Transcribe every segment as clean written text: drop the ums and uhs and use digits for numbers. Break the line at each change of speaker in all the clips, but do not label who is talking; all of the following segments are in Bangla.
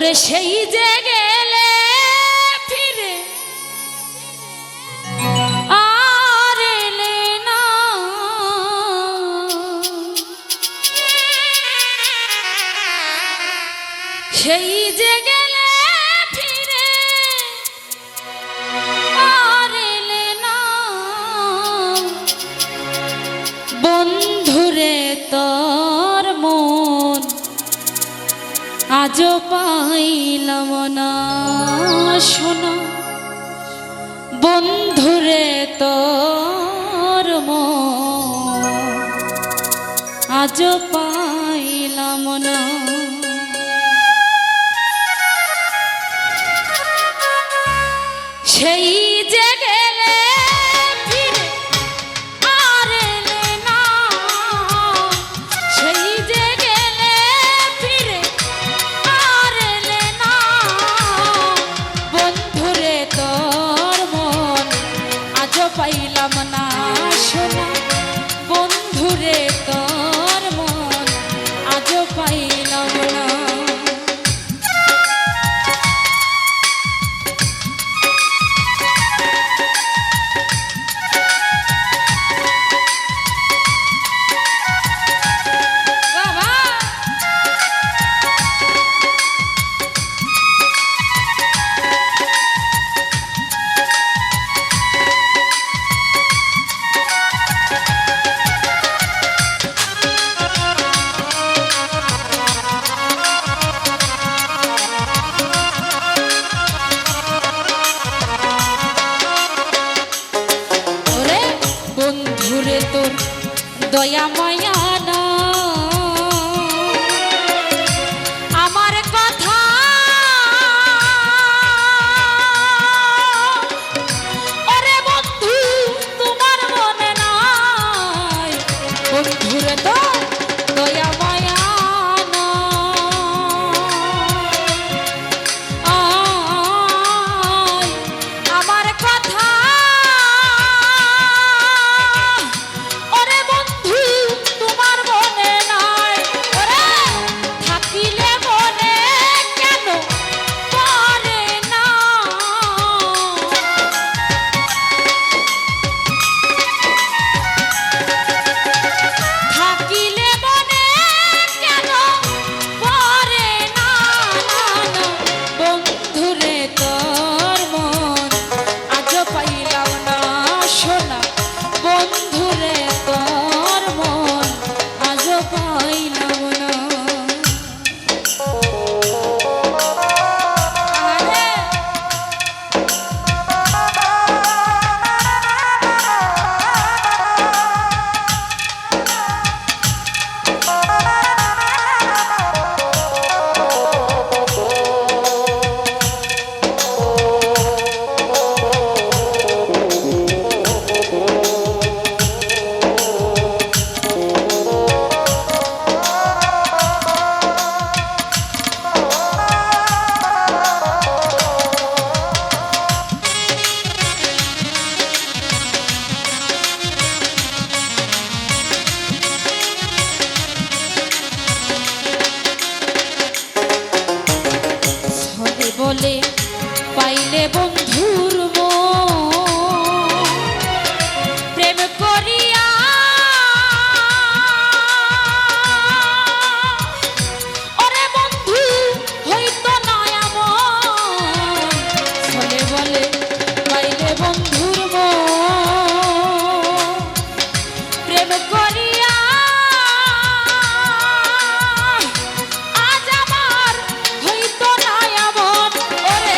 ওরে সেই যে গেলে ফিরে আর এলে না, সেই যে গেলে ফিরে আর এলে না, বন্ধুরে তোর মন আজও পাইলাম না শোনা, বন্ধুরে তোর মন আজও পাইলাম না। সেই যে গেলে ফিরে আর এলে না, সেই যে গেলে ফিরে আর এলে না, বন্ধুরে তোর মন আজও পাইলাম না শোনা, বন্ধুরে তোর মন আজও পাইলাম না। বন্ধুরে তোর দয়া মায়া না, আমার কথা ওরে বন্ধু তোমার মনে নাই, বন্ধুরে তোর দয়া মায়া না, আমার কথা বলে পাইলে বন্ধুর প্রেম করিয়া ওরে বন্ধু হইতো না এমন, বলে বলে পাইলে বন্ধুর প্রেম করিয়া আজ আমার হইতো না এমন, ওরে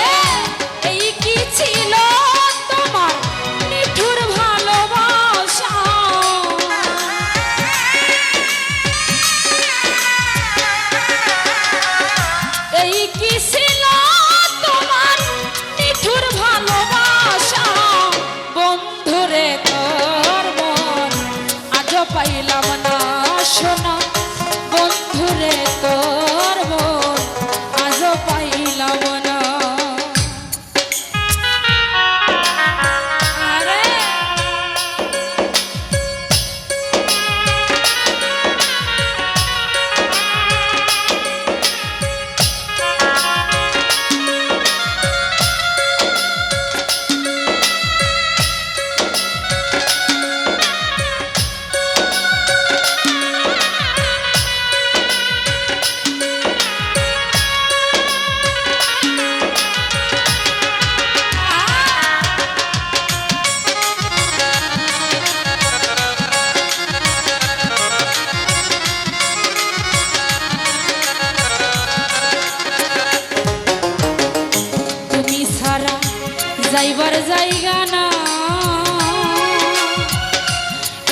যাইবার জায়গা না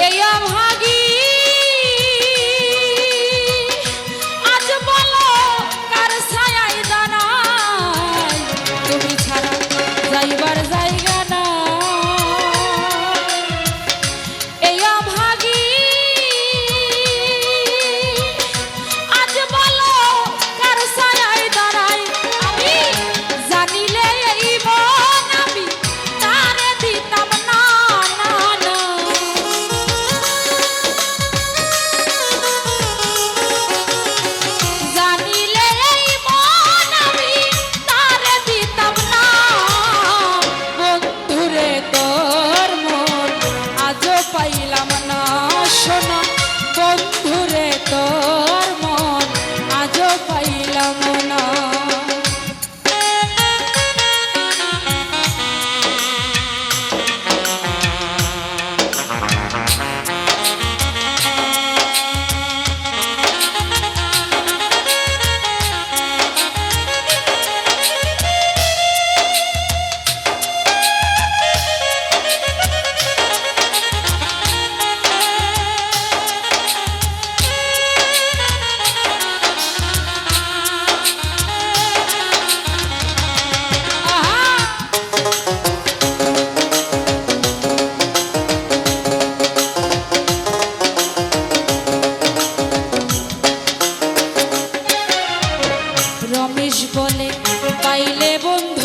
এই ভাগি আজ বলো কার ছায়ায় দাঁড়াই তুমি ছাড়া যাইবার জায়গা না এই ভাগি আজ বলো কার ছায়ায় দাঁড়াই আমি জানিলে এই মন আমি তারে দিতাম না না না জানিলে এই মন আমি তারে দিতাম না বন্ধুরে তোর মন আজও পাইলাম না শোনা বন্ধুরে তোর মন আজও পাইলাম না রমেশ বলে পাইলে বন্ধু